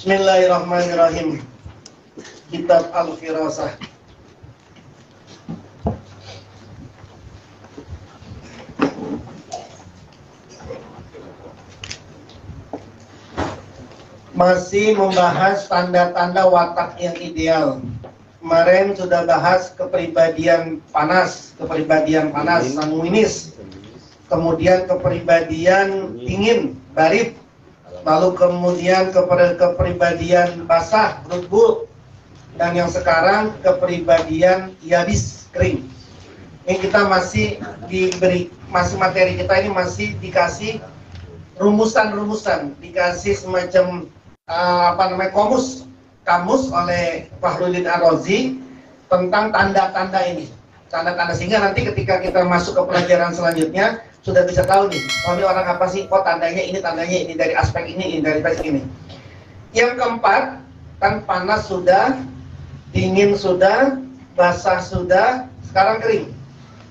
Bismillahirrahmanirrahim. Kitab Al-Firasah. Masih membahas tanda-tanda watak yang ideal. Kemarin sudah bahas kepribadian panas, sanguinis. Kemudian kepribadian dingin, barit. Lalu kemudian kepribadian basah, rutbu. Dan yang sekarang kepribadian yabis, kering. Ini kita masih materi kita ini masih dikasih rumusan-rumusan, dikasih semacam kamus oleh Fakhruddin Ar-Razi tentang tanda-tanda ini. Tanda-tanda sehingga nanti ketika kita masuk ke pelajaran selanjutnya sudah bisa tahu nih, oh ini orang apa sih? Oh tandanya ini dari aspek ini dari aspek ini. Yang keempat, kan panas sudah, dingin sudah, basah sudah, sekarang kering.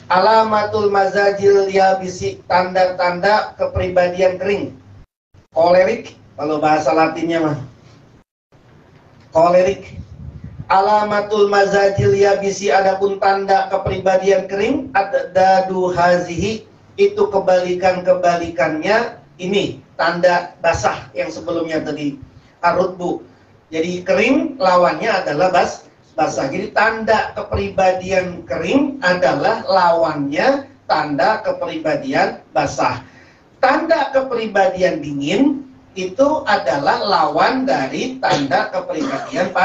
Alamatul mazajil yabisi, tanda-tanda kepribadian kering. Kolerik, kalau bahasa Latinnya mah kolerik. Alamatul mazajil yabisi, adapun tanda kepribadian kering, adadu hazihi, itu kebalikannya ini tanda basah yang sebelumnya tadi arutbu. Jadi kering lawannya adalah basah. Jadi tanda kepribadian kering adalah lawannya tanda kepribadian basah. Tanda kepribadian dingin itu adalah lawan dari tanda kepribadian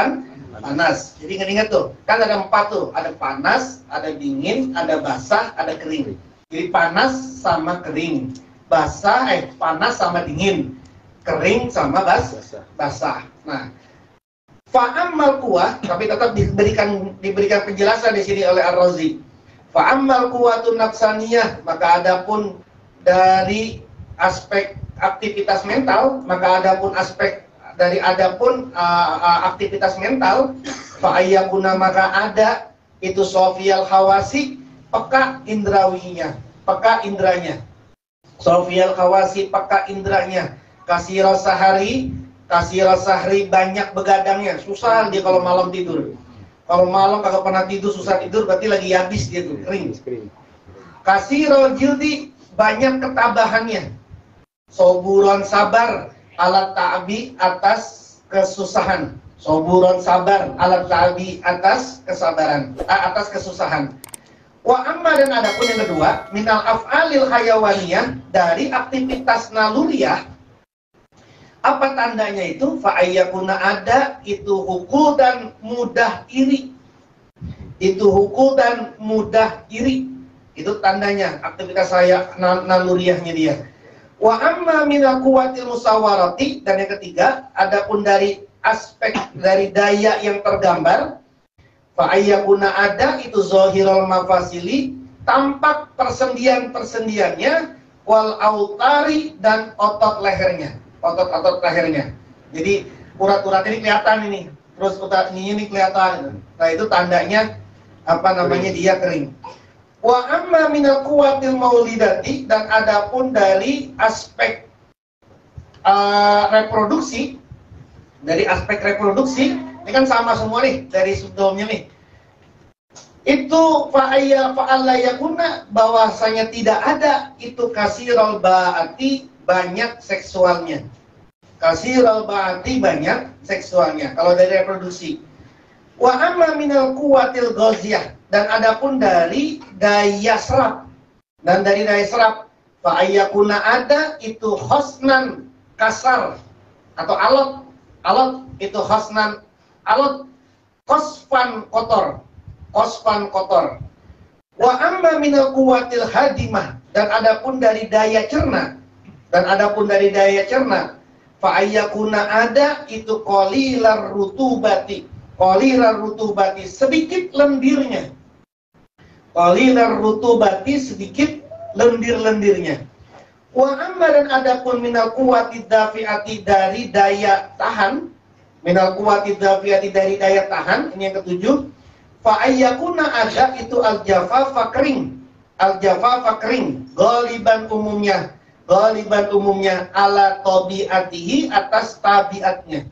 panas. Jadi ingat tuh, kan ada 4 tuh, ada panas, ada dingin, ada basah, ada kering. Jadi panas sama kering, panas sama dingin, kering sama basah. Nah, fa'ammal kuwah, tapi tetap diberikan penjelasan di sini oleh Ar-Razi. Fa'ammal kuwatun nafsaniyah, maka adapun dari aspek aktivitas mental, maka adapun aktivitas mental, fa'ayyakuna, maka ada itu sofial hawasi, peka indrawinya, peka indranya. Sofial hawasi, peka indranya. Kasiro sahari, banyak begadangnya, susah dia kalau malam tidur. Kalau malam kagak pernah tidur, susah tidur, berarti lagi habis dia tuh, kering. Kasiro jildi, banyak ketabahannya. Soburon sabar, alat ta'bi, atas kesusahan. Soburon sabar, alat ta'bi, atas kesabaran, atas kesusahan. Wa amma, dan adapun yang kedua, minal af'alil hayawaniyah, dari aktivitas naluriah. Apa tandanya itu? Fa'ayyakuna, ada itu hukul dan mudah iri. Itu hukul dan mudah iri. Itu tandanya aktivitas naluriahnya dia. Wa amma minal quwwatil musawarati, dan yang ketiga, adapun dari aspek dari daya yang tergambar, fa'ayyakuna, ada itu zohirul mafasili, tampak persendian-persendiannya, wal autari, dan otot lehernya. Jadi urat-urat ini kelihatan ini, terus otot ini kelihatan. Nah itu tandanya dia kering. Wa amma minal quwwatil maulidati, dan adapun dari aspek reproduksi, ini kan sama semua nih dari sebelumnya nih. Itu fa'allayakuna, bahwasanya tidak ada itu kasirul ba'ati, banyak seksualnya. Kasirul ba'ati, banyak seksualnya kalau dari reproduksi. Wa amma minal quwwatil ghaziyah, dan adapun dari daya serap. Dan dari daya serap, fa'ayyakuna, ada itu hosnan kasar atau alot itu hosnan alot, kosfan kotor. Wa amma minal quwwatil hadimah, dan adapun dari daya cerna. Fa'ayyakuna, ada itu qalilar rutubati, sedikit lendirnya. Sedikit lendir-lendirnya. Wa amma, dan adapun minal quwwatid dafi'ati, dari daya tahan. Dari daya tahan, ini yang ketujuh. Fa'ayyakuna, ada itu al-jafafa, kering. Ghaliban umumnya ala tabi'atihi, atas tabiatnya.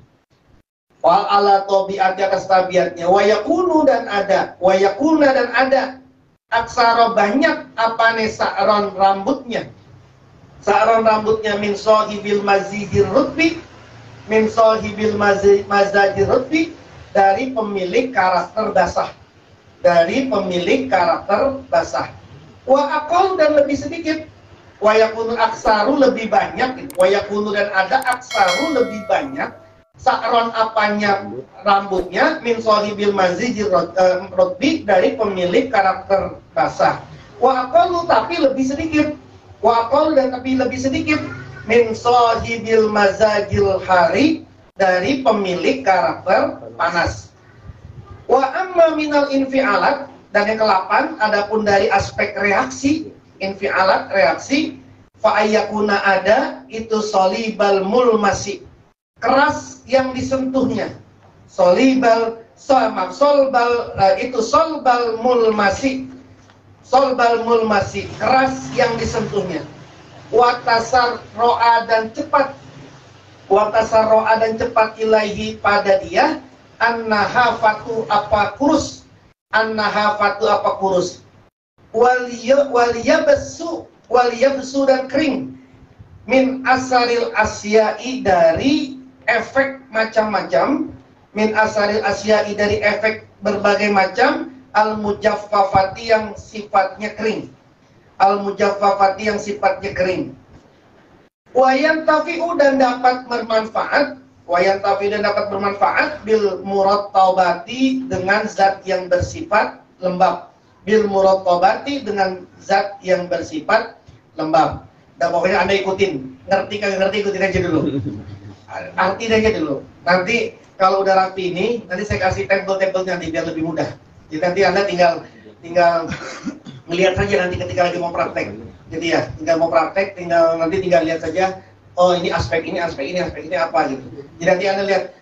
Wal ala tabiat atas tabiatnya, wa yakunu dan ada, wa yakuna dan ada, aksara banyak apane sa'ron rambutnya. Sa'ron rambutnya min sahibil mazidir rutbi, min sahibil mazadir rutbi, dari pemilik karakter basah. Dari pemilik karakter basah. Wa aqal dan lebih sedikit. Wa yakunu aksaru lebih banyak. Wa yakunu dan ada aksaru lebih banyak. Sa'ron apanya rambutnya min sahibil mazidir rutbi, dari pemilik karakter basah. Wa aqalu tapi lebih sedikit. Wa aqalu dan tapi lebih sedikit min sahibil mazajil hari, dari pemilik karakter panas. Wa amma minal infialat, dan yang ke-8 adapun dari aspek reaksi, infialat reaksi, fa ayyakuna ada itu solibal mulmasi, keras yang disentuhnya. Solibal solbal itu solbal mulmasi. Solbal mulmasi, keras yang disentuhnya. Watasar ro'a dan cepat. Watasar ro'a dan cepat ilaihi pada dia. An-nahafatu apa kurus. An-nahafatu apa kurus. Waliyabsu dan kering. Min asaril asyai dari efek macam-macam. Min asaril asyai dari efek berbagai macam. Al-mujaffafati yang sifatnya kering. Al-mujaffafati yang sifatnya kering. Wayan tafi'u dan dapat bermanfaat. Wayan tafi'u dan dapat bermanfaat. Bil murattabati dengan zat yang bersifat lembab. Bil murattabati dengan zat yang bersifat lembab. Dan pokoknya Anda ikutin. Ngerti kagak ngerti, ikutin aja dulu. Arti aja dulu. Nanti kalau udah rapi ini, nanti saya kasih tabel-tabelnya nanti biar lebih mudah. Jadi nanti Anda tinggal melihat saja nanti ketika lagi mau praktek. Jadi ya, tinggal mau praktek, nanti tinggal lihat saja. Oh ini aspek ini apa gitu. Jadi nanti Anda lihat,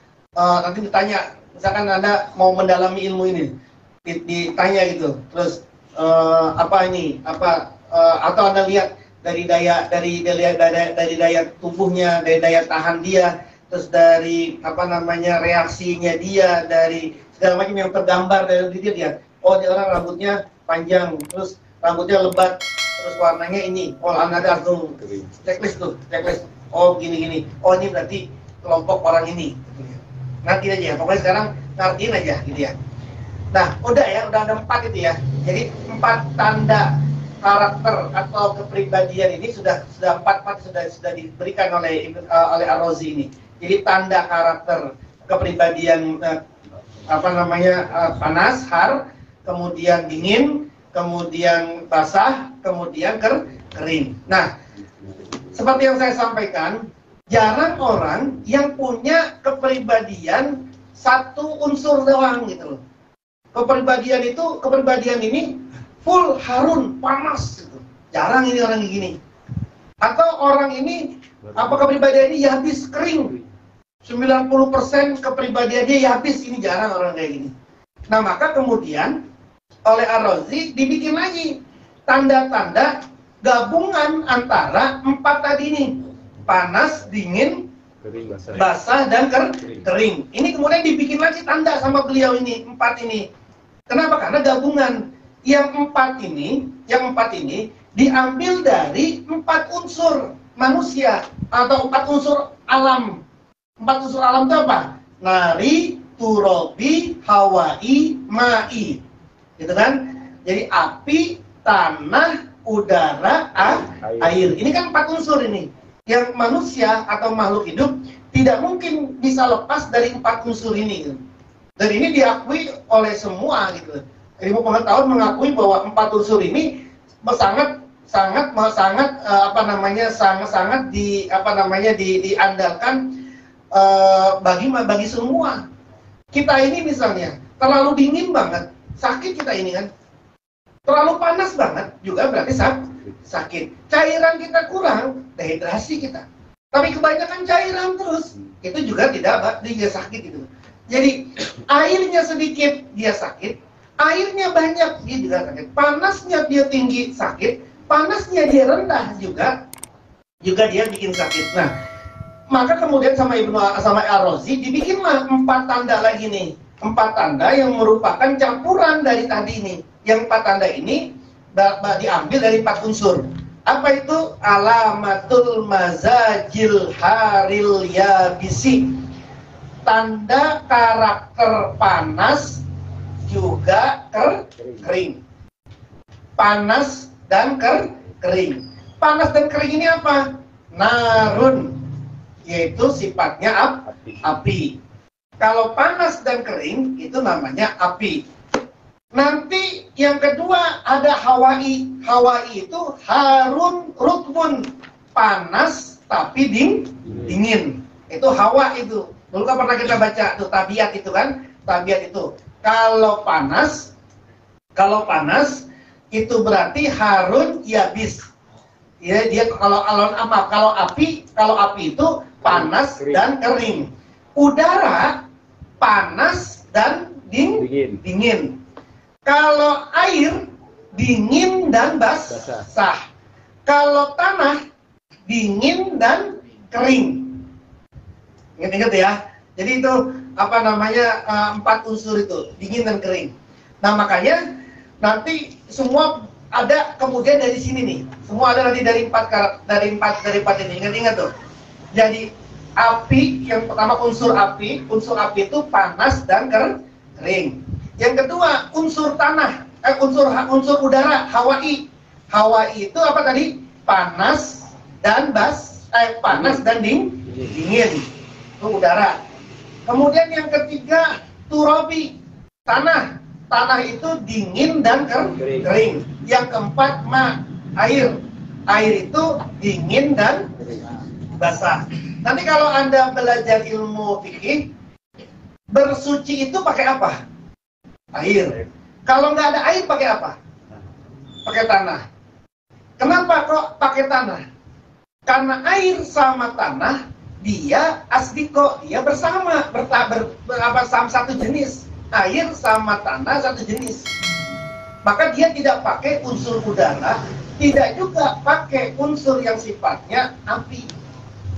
nanti ditanya, misalkan Anda mau mendalami ilmu ini, ditanya gitu. Terus apa ini, atau Anda lihat dari daya tubuhnya, dari daya tahan dia, terus dari reaksinya dia, dari segala macam yang tergambar dari diri dia. Oh, dia orang rambutnya panjang, terus rambutnya lebat, terus warnanya ini. Oh, Anda langsung checklist. Oh, gini. Oh, ini berarti kelompok orang ini. Nanti aja, pokoknya sekarang ngertiin aja gitu ya. Nah, udah ada 4 itu ya. Jadi 4 tanda karakter atau kepribadian ini sudah diberikan oleh Ar-Razi ini. Jadi tanda karakter kepribadian panas, har, kemudian dingin, kemudian basah, kemudian kering. Nah, seperti yang saya sampaikan, jarang orang yang punya kepribadian satu unsur doang gitu loh. Kepribadian ini full harun, panas gitu. Jarang ini orang gini. Atau orang ini kepribadian ini habis kering. 90% kepribadiannya habis, ini jarang orang kayak gini. Nah, maka kemudian oleh Ar-Razi dibikin lagi tanda-tanda gabungan antara 4 tadi ini. Panas, dingin, basah, dan kering. Ini kemudian dibikin lagi tanda sama beliau ini, 4 ini. Kenapa? Karena gabungan. Yang 4 ini diambil dari 4 unsur manusia atau 4 unsur alam. 4 unsur alam itu apa? Nari, turobi, hawai, mai. Gitu kan? Jadi api, tanah, udara, air. Ini kan 4 unsur ini. Yang manusia atau makhluk hidup tidak mungkin bisa lepas dari 4 unsur ini. Gitu. Dan ini diakui oleh semua gitu. Ilmu pengetahuan mengakui bahwa 4 unsur ini sangat diandalkan bagi semua. Kita ini misalnya terlalu dingin banget, sakit kita ini kan. Terlalu panas banget juga berarti sakit. Cairan kita kurang, dehidrasi kita. Tapi kebanyakan cairan terus, itu juga tidak dia sakit gitu. Jadi airnya sedikit dia sakit. Airnya banyak, dia juga sakit. Panasnya dia tinggi, sakit. Panasnya dia rendah juga dia bikin sakit. Nah, Maka kemudian sama Ar-Razi dibikin 4 tanda lagi nih. 4 tanda yang merupakan campuran dari tadi ini. Yang 4 tanda ini diambil dari 4 unsur. Apa itu? Alamatul mazajil haril yabisi. Tanda karakter panas juga kering. Panas dan kering. Panas dan kering ini apa? Narun, yaitu sifatnya api. Kalau panas dan kering itu namanya api. Nanti yang kedua ada hawai. Hawai itu harun rutbun, panas tapi dingin. Itu hawa itu. Dulu kan pernah kita baca tuh tabiat itu kan? Tabiat itu. Kalau panas itu berarti harun yabis. Ya, dia kalau api itu panas dan kering. Udara panas dan dingin. Kalau air dingin dan basah. Kalau tanah dingin dan kering. Ingat-ingat ya. Jadi itu 4 unsur itu, dingin dan kering. Nah, makanya nanti semua ada kemudian dari sini nih. Semua ada nanti dari 4 ini. Ingat-ingat tuh. Jadi api yang pertama unsur api itu panas dan kering. Yang kedua unsur tanah, unsur udara, hawai. Hawai itu apa tadi? Panas dan dingin. Itu udara. Kemudian yang ketiga turabi, tanah. Tanah itu dingin dan kering. Yang keempat air. Air itu dingin dan basah. Nanti kalau Anda belajar ilmu fikih, bersuci itu pakai apa? Air. Kalau nggak ada air pakai apa? Pakai tanah. Kenapa kok pakai tanah? Karena air sama tanah dia asdiko, dia bersama, satu jenis. Air sama tanah satu jenis. Maka dia tidak pakai unsur udara, tidak juga pakai unsur yang sifatnya api.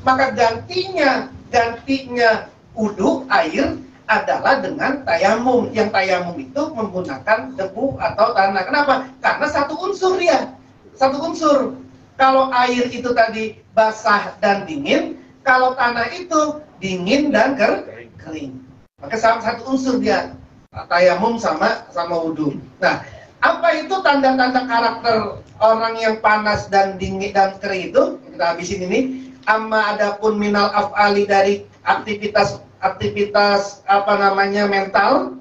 Maka gantinya wudu air adalah dengan tayamum. Yang tayamum itu menggunakan debu atau tanah. Kenapa? Karena satu unsur dia. Satu unsur. Kalau air itu tadi basah dan dingin, kalau tanah itu dingin dan kering. Maka satu unsur dia. Tayamum sama wudu. Nah, apa itu tanda-tanda karakter orang yang panas dan dingin dan kering itu? Kita habisin ini. Amma adapun minal af'ali dari aktivitas mental.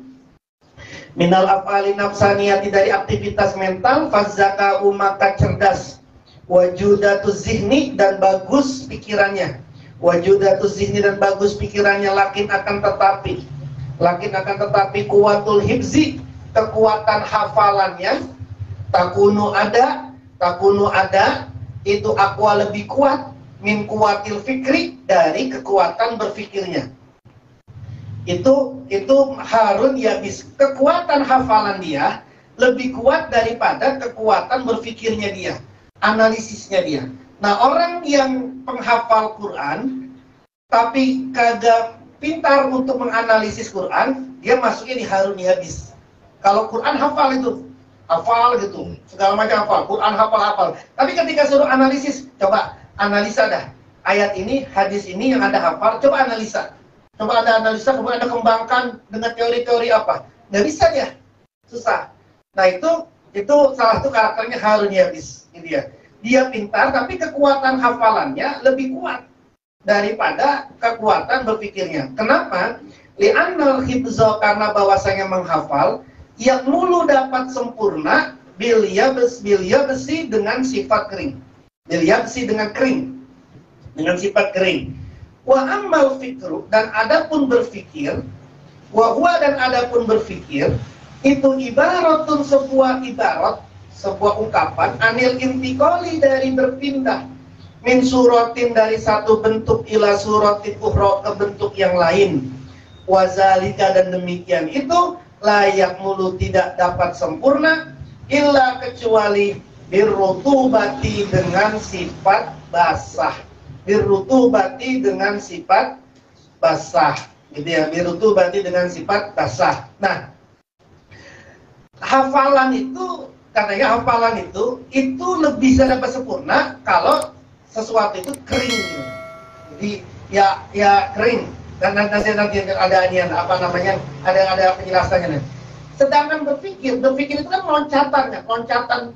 Minal af'ali nafsaniyati dari aktivitas mental, fazaka maka cerdas. Wajudatuz zihni dan bagus pikirannya. Wajudatuz zihni dan bagus pikirannya, lakin akan tetapi kuwatul hibzi, kekuatan hafalannya, takunu ada itu aqwa lebih kuat min kuwatil fikri dari kekuatan berfikirnya. Itu harun yabis, kekuatan hafalan dia lebih kuat daripada kekuatan berfikirnya dia, analisisnya dia. Nah, orang yang penghafal Quran tapi kagak pintar untuk menganalisis Quran, dia masuknya di harun yabis. Kalau Quran hafal gitu, segala macam hafal, Quran hafal. Tapi ketika suruh analisis, coba analisa dah. Ayat ini, hadis ini yang Anda hafal, coba analisa. Coba Anda analisa, kemudian Anda kembangkan dengan teori-teori apa. Nggak bisa ya, susah. Nah itu salah satu karakternya harun yabis. Ini dia pintar, tapi kekuatan hafalannya lebih kuat daripada kekuatan berpikirnya. Kenapa? Li'annal hifza, karena bahwasanya menghafal yang mulu dapat sempurna bil yabsi dengan sifat kering. Bil yabsi dengan kering, dengan sifat kering. Wa ammal fikru, dan adapun berfikir, wa huwa, dan adapun berfikir, itu ibaratun sebuah ungkapan, anil intiqali dari berpindah, min suratin dari satu bentuk ila suratin ukhra, ke bentuk yang lain. Wazalika, dan demikian itu layak mulu tidak dapat sempurna illa kecuali birrutubati dengan sifat basah. birrutubati dengan sifat basah, gitu ya, birrutubati dengan sifat basah. Nah, hafalan itu, katanya hafalan itu lebih dapat sempurna kalau sesuatu itu kering, gitu. Jadi ya kering, dan nanti ada apa namanya, ada penjelasannya. Sedangkan berpikir itu kan loncatan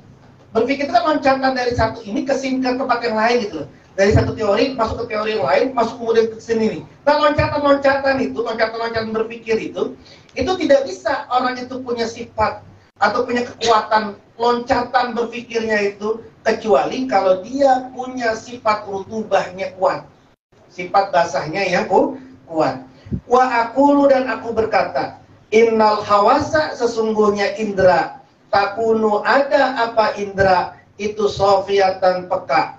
berpikir itu kan loncatan dari satu ini ke tempat yang lain gitu loh. Dari satu teori masuk ke teori yang lain, masuk kemudian ke sini nih. Nah, loncatan berpikir itu tidak bisa orang itu punya sifat atau punya kekuatan loncatan berpikirnya itu, kecuali kalau dia punya sifat rutubahnya kuat, sifat basahnya yang kuat. Wa aqulu, dan aku berkata, innal hawasa, sesungguhnya indra, takunu ada apa indra itu sofiatan peka,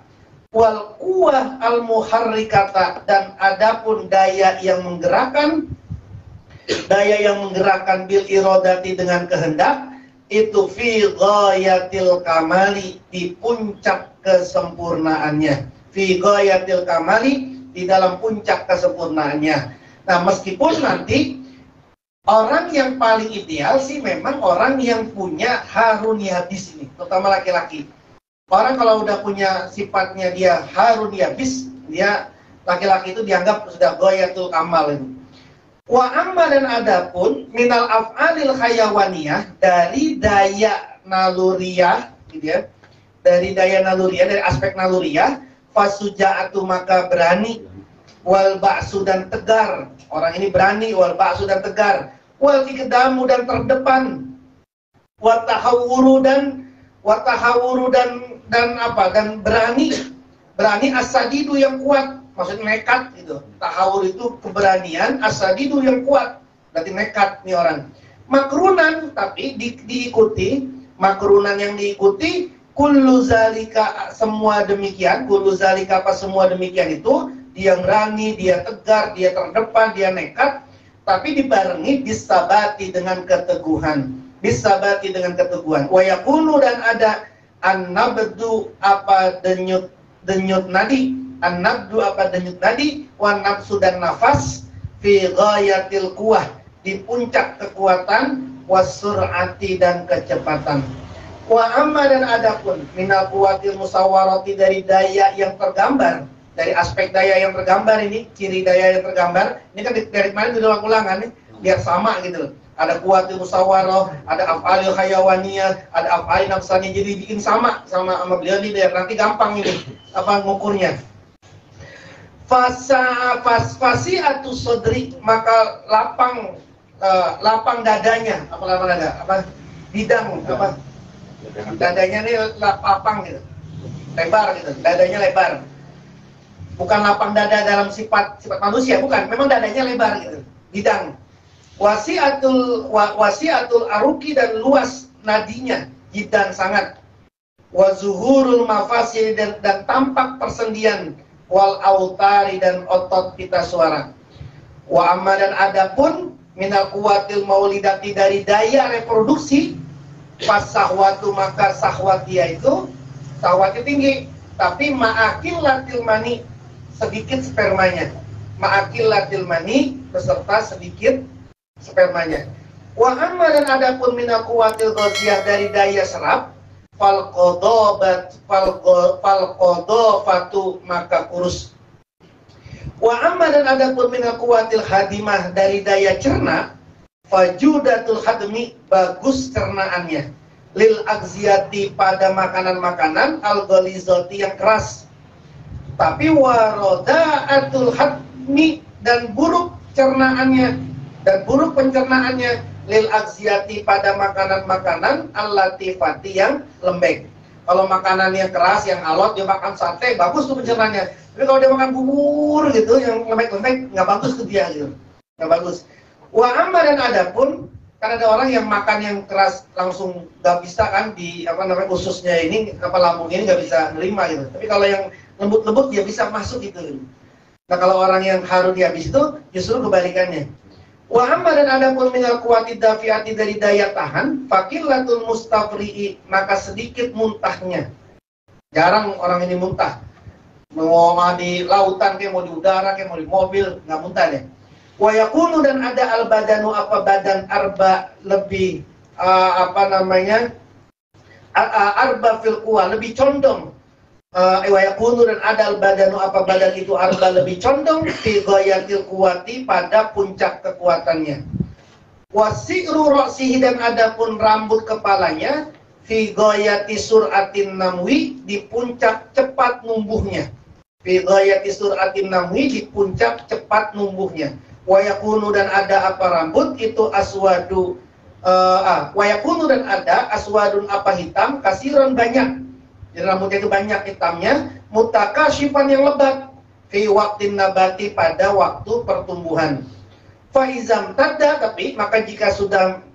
wal quwah al muharrikata, dan adapun daya yang menggerakkan bil irodati dengan kehendak, itu fi ghayatil kamali, di puncak kesempurnaannya, fi ghayatil kamali, di dalam puncak kesempurnaannya. Nah, meskipun nanti orang yang paling ideal sih memang orang yang punya harun yabis ini, terutama laki-laki. Orang kalau udah punya sifatnya dia harun yabis, dia laki-laki itu dianggap sudah ghayatul kamal ini. Wa amma, dan adapun minal af'alil hayawaniyah, dari daya naluriah, gitu ya. Dari daya naluriah, dari aspek naluriah, fasuja'atu, maka berani, wal ba'su, dan tegar. Orang ini berani, wal ba'su, dan tegar, wal ikdamu, dan terdepan, wa tahawuru, dan berani asadidu, yang kuat. Maksudnya nekat gitu. Tahawur itu keberanian, asadidu yang kuat. Berarti nekat nih orang. Makrunan, tapi diikuti, makrunan yang diikuti, kullu zalika, semua demikian, kullu zalika, apa semua demikian itu, dia berani, dia tegar, dia terdepan, dia nekat, tapi dibarengi bisabati, dengan keteguhan. Bisabati, dengan keteguhan. Wa yakunu, dan ada an-nabdu, apa denyut nadi, an-nabdu, apa denyut nadi, wa nafsu, dan nafas, fi ghayatil quwah, di puncak kekuatan, wasur'ati, dan kecepatan. Wa amma, dan adapun minal quwatil musawarati, dari daya yang tergambar, dari aspek daya yang tergambar ini, ciri daya yang tergambar, ini kan dari kemarin diulang-ulangan nih, biar sama gitu loh. Ada quwatil musawarah, ada af'alil hayawaniyah, ada af'alil nafsani, jadi bikin sama beliau nih, biar nanti gampang ini apa ngukurnya. Fasi'atu sodri, maka lapang dadanya, apa lapang dada, apa bidang, apa dadanya nih lapang gitu, lebar gitu, dadanya lebar. Bukan lapang dada dalam sifat manusia, bukan, memang dadanya lebar gitu, bidang. Wasi'atul aruki, dan luas nadinya, jidan sangat. Wa zuhurul mafasil, dan tampak persendian, wal autari, dan otot pita suara. Wa amma, dan adapun minal quwatil maulidati, dari daya reproduksi, fasahwatu, maka sahwat dia itu, sahwatnya tinggi, tapi ma'akil latil mani, sedikit spermanya. Ma'akil latil mani, beserta sedikit spermanya. Wa amma, dan adapun minal quwatil ghaziyah, dari daya serap, fal qadafatu, maka kurus. Wa amma, dan adapun minal quwatil hadimah, dari daya cerna, fajudatul hadmi, bagus cernaannya, lil agziyati, pada makanan-makanan, al ghalizati, yang keras. Tapi warodaatul hadmi, dan buruk cernaannya, dan buruk pencernaannya, lil agziyati, pada makanan-makanan al-latifati, yang lembek. Kalau makanan yang keras, yang alot, dia makan sate, bagus tuh pencernaannya. Tapi kalau dia makan bubur gitu, yang lembek-lembek, nggak bagus tuh dia gitu, nggak bagus. Wa amma, dan adapun, kan ada orang yang makan yang keras langsung nggak bisa kan, di apa namanya, ususnya ini, apa lambung ini nggak bisa nerima gitu. Tapi kalau yang lembut-lembut dia bisa masuk gitu. Nah, kalau orang yang harun habis itu justru kebalikannya. Wa amma, dan adapun minal quwatid dafi'ati, dari daya tahan, faqillatul mustafri'i, maka sedikit muntahnya. Jarang orang ini muntah. mau di lautan kayak mau di udara kayak mau di mobil nggak muntah deh. Wa yakunu dan ada al badanu apa badan arba lebih arba fil quwa lebih condong. Wa yakunu dan ada al badanu apa badan itu arba lebih condong fi ghayatil quwati pada puncak kekuatannya. Wasi'ru ra'sihi dan adapun rambut kepalanya fi ghayati sur'atin namwi di puncak cepat numbuhnya. Fi ghayati sur'atin namwi di puncak cepat numbuhnya. Wa yakunu dan ada apa rambut itu aswadu wa yakunu dan ada aswadun apa hitam kasiran banyak. Jadi rambutnya itu banyak hitamnya, mutakashifan yang lebat fi waqtin nabati pada waktu pertumbuhan. Faizam tada tapi maka jika sudah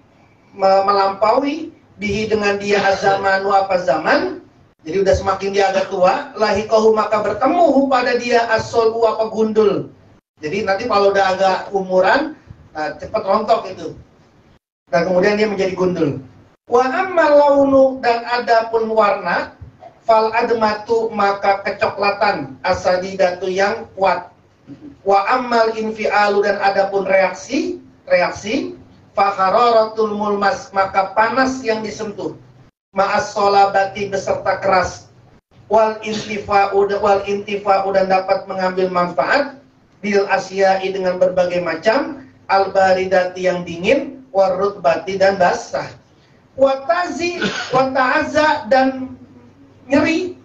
melampaui bihi dengan dia azamanu apa zaman, jadi udah semakin dia agak tua, lahikahu maka bertemu pada dia asolu apa gundul. Jadi nanti kalau udah agak umuran, cepat rontok itu. Dan kemudian dia menjadi gundul. Wa amma launu dan adapun warna, fal admatu maka kecoklatan asadidatu yang kuat. Wa ammal infialu dan adapun reaksi fa hararatul mulmas maka panas yang disentuh ma'as solabati beserta keras wal intifa'u dan dapat mengambil manfaat bil asyai dengan berbagai macam al baridati yang dingin war rutbati dan basah wa ta'azza dan nyeri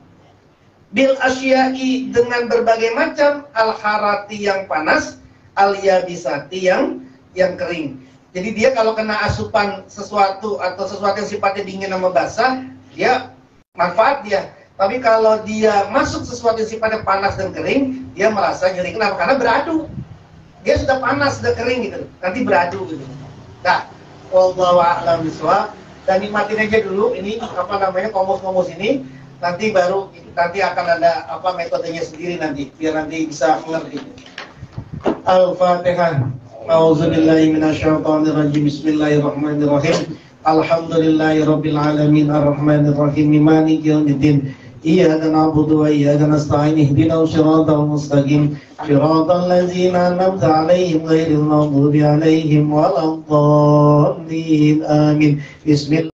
bil asyai dengan berbagai macam al harati yang panas al yabisati yang kering. Jadi dia kalau kena asupan sesuatu atau sesuatu yang sifatnya dingin sama basah, dia manfaat dia. Tapi kalau dia masuk sesuatu yang sifatnya panas dan kering, dia merasa nyeri. Kenapa? Karena beradu. Dia sudah panas, sudah kering gitu. Nanti beradu gitu. Nah, wallahu a'lam bishawab. Dan nikmatin aja dulu ini komus-komus ini. Nanti akan ada metodenya sendiri nanti biar nanti bisa mengerti. Al-Fatihah. A'udzubillahi minasyaitonirrajim. Bismillahirrahmanirrahim. Alhamdulillahirabbil alamin arrahmanirrahim maliki yaumiddin. Iyyaka na'budu wa iyyaka nasta'in ihdinas siratal mustaqim siratal ladzina an'amta 'alaihim ghairil maghdubi 'alaihim waladdallin. Amin. Bismillah.